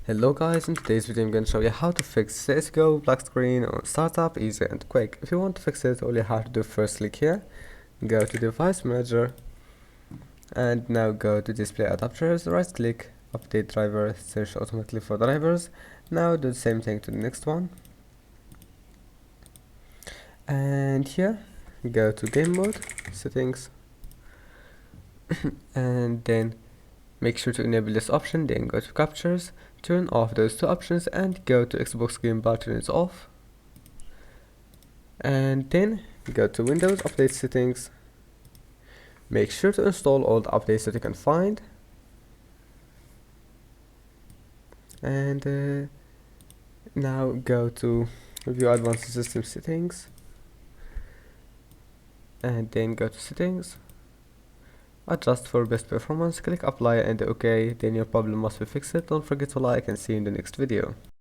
Hello guys, in today's video I'm going to show you how to fix CSGO black screen on startup easy and quick. If you want to fix it, all you have to do first click here, go to device manager, and now go to display adapters, right click, update driver, search automatically for drivers. Now do the same thing to the next one, and here go to game mode, settings, and then make sure to enable this option, then go to captures, turn off those two options and go to Xbox Game Bar, turn it off. And then go to Windows Update Settings. Make sure to install all the updates that you can find. And now go to Review Advanced System Settings. And then go to Settings. Adjust for best performance, click apply and OK, then your problem must be fixed. Don't forget to like and see you in the next video.